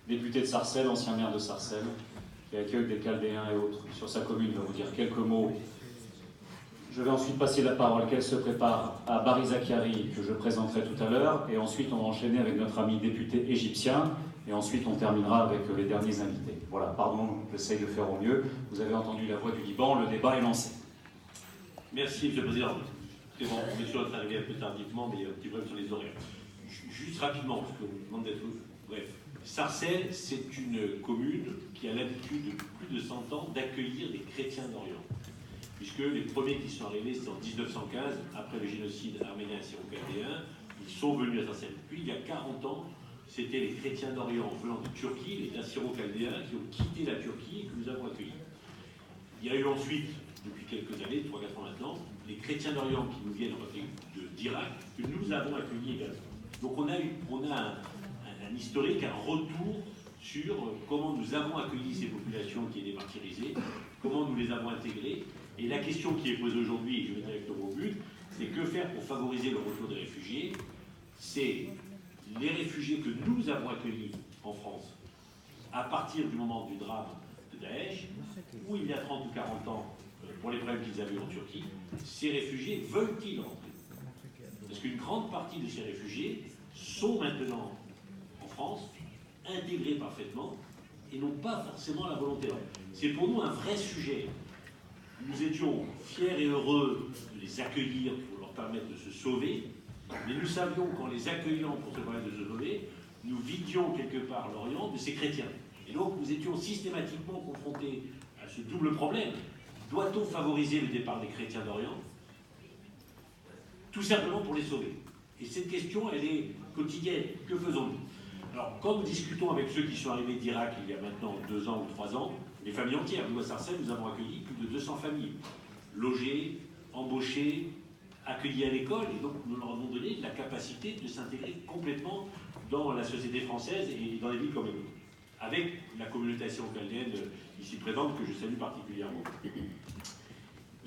député de Sarcelles, ancien maire de Sarcelles, qui accueille des Chaldéens et autres sur sa commune, va vous dire quelques mots. Je vais ensuite passer la parole, qu'elle se prépare, à Barry Zacharie, que je présenterai tout à l'heure, et ensuite on va enchaîner avec notre ami député égyptien, et ensuite on terminera avec les derniers invités. Voilà, pardon, j'essaye de faire au mieux. Vous avez entendu la voix du Liban, le débat est lancé. Merci, Monsieur le Président. C'est bon, on est sur arrivé un peu tardivement, mais il y a un petit problème sur les horaires. Juste rapidement, parce qu'on me demande d'être... Bref. Sarcelles, c'est une commune qui a l'habitude depuis plus de 100 ans d'accueillir des chrétiens d'Orient. Puisque les premiers qui sont arrivés, c'était en 1915, après le génocide arménien et syro-chaldéen, ils sont venus à Sarcelles. Puis, il y a 40 ans, c'était les chrétiens d'Orient venant de Turquie, les assyro-chaldéens, qui ont quitté la Turquie et que nous avons accueillis. Il y a eu ensuite, depuis quelques années, 3-4 ans maintenant, les chrétiens d'Orient qui nous viennent d'Irak, que nous avons accueillis également. Donc on a un historique, un retour sur comment nous avons accueilli ces populations qui étaient martyrisées, comment nous les avons intégrées. Et la question qui est posée aujourd'hui, et je vais directement au but, c'est que faire pour favoriser le retour des réfugiés. C'est les réfugiés que nous avons accueillis en France à partir du moment du drame de Daesh, où il y a 30 ou 40 ans, pour les problèmes qu'ils avaient eu en Turquie, ces réfugiés veulent-ils rentrer? Parce qu'une grande partie de ces réfugiés sont maintenant en France, intégrés parfaitement, et n'ont pas forcément la volonté. C'est pour nous un vrai sujet. Nous étions fiers et heureux de les accueillir pour leur permettre de se sauver, mais nous savions qu'en les accueillant pour se permettre de se sauver, nous vidions quelque part l'Orient de ces chrétiens. Et donc nous étions systématiquement confrontés à ce double problème. Doit-on favoriser le départ des chrétiens d'Orient? Tout simplement pour les sauver. Et cette question, elle est quotidienne. Que faisons-nous? Alors, comme nous discutons avec ceux qui sont arrivés d'Irak il y a maintenant 2 ans ou 3 ans, les familles entières. Nous, à Sarcelles, nous avons accueilli plus de 200 familles, logées, embauchées, accueillies à l'école, et donc nous leur avons donné la capacité de s'intégrer complètement dans la société française et dans les villes comme les nôtres, avec la communauté assyro-chaldéenne ici présente, que je salue particulièrement.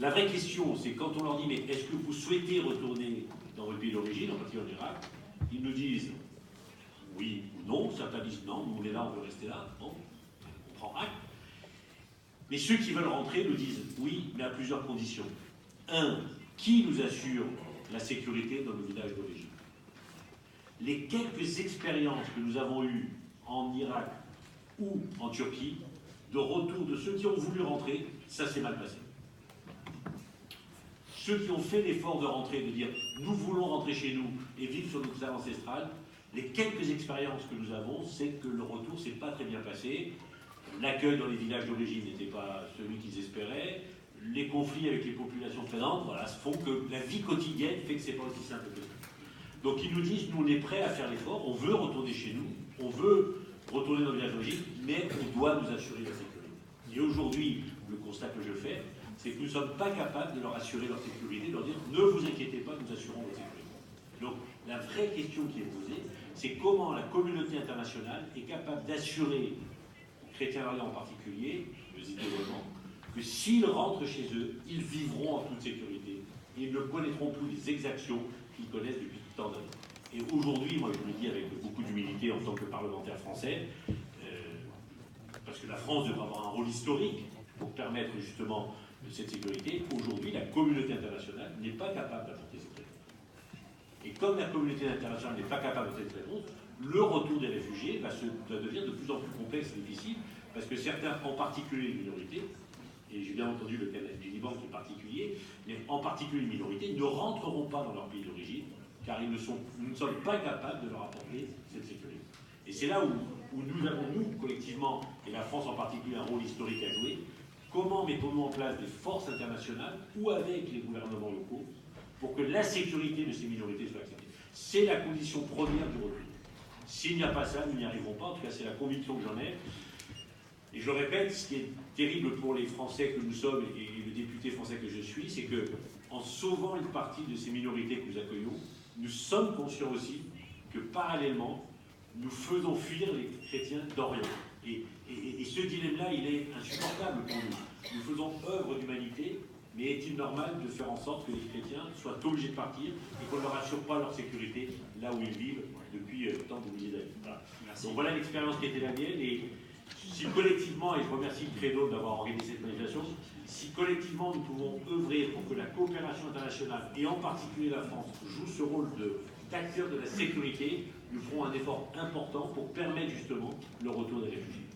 La vraie question, c'est quand on leur dit « mais est-ce que vous souhaitez retourner dans votre pays d'origine, en particulier en Irak ?» Ils nous disent « oui » ou « non », certains disent « non, nous on est là, on veut rester là », bon, on prend acte. Mais ceux qui veulent rentrer nous disent « oui, mais à plusieurs conditions ». Un, qui nous assure la sécurité dans nos villages d'origine? Les quelques expériences que nous avons eues en Irak ou en Turquie, de retour de ceux qui ont voulu rentrer, ça s'est mal passé. Ceux qui ont fait l'effort de rentrer, de dire « nous voulons rentrer chez nous et vivre sur nos terres ancestrales », les quelques expériences que nous avons, c'est que le retour ne s'est pas très bien passé. L'accueil dans les villages d'origine n'était pas celui qu'ils espéraient. Les conflits avec les populations présentes, voilà, font que la vie quotidienne fait que c'est pas aussi simple que ça. Donc ils nous disent, nous on est prêts à faire l'effort, on veut retourner chez nous, on veut retourner dans le village d'origine, mais on doit nous assurer la sécurité. Et aujourd'hui, le constat que je fais, c'est que nous ne sommes pas capables de leur assurer leur sécurité, de leur dire, ne vous inquiétez pas, nous assurons votre sécurité. Donc la vraie question qui est posée, c'est comment la communauté internationale est capable d'assurer, aux chrétiens d'Orient en particulier, les idéologues, que s'ils rentrent chez eux, ils vivront en toute sécurité. Et ils ne connaîtront plus les exactions qu'ils connaissent depuis tant d'années. Et aujourd'hui, moi je le dis avec beaucoup d'humilité en tant que parlementaire français, parce que la France devrait avoir un rôle historique pour permettre justement cette sécurité, aujourd'hui la communauté internationale n'est pas capable d'apporter cette réponse. Et comme la communauté internationale n'est pas capable d'apporter cette réponse, le retour des réfugiés va devenir de plus en plus complexe et difficile, parce que certains, en particulier les minorités, et j'ai bien entendu le cas du Liban qui est particulier, mais en particulier les minorités, ne rentreront pas dans leur pays d'origine, car nous ne sommes pas capables de leur apporter cette sécurité. Et c'est là où nous avons, nous, collectivement, et la France en particulier, un rôle historique à jouer. Comment mettons-nous en place des forces internationales, ou avec les gouvernements locaux, pour que la sécurité de ces minorités soit acceptée? C'est la condition première du retour. S'il n'y a pas ça, nous n'y arriverons pas. En tout cas, c'est la conviction que j'en ai. Et je répète, ce qui est terrible pour les Français que nous sommes et le député français que je suis, c'est que, en sauvant une partie de ces minorités que nous accueillons, nous sommes conscients aussi que parallèlement, nous faisons fuir les chrétiens d'Orient. Et ce dilemme-là, il est insupportable pour nous. Nous faisons œuvre d'humanité, Mais est-il normal de faire en sorte que les chrétiens soient obligés de partir et qu'on ne leur assure pas leur sécurité là où ils vivent depuis tant de milliers d'années? Voilà. Donc voilà l'expérience qui était la mienne. Et si collectivement, et je remercie le Credo d'avoir organisé cette manifestation, si collectivement nous pouvons œuvrer pour que la coopération internationale, et en particulier la France, joue ce rôle d'acteur de la sécurité, nous ferons un effort important pour permettre justement le retour des réfugiés.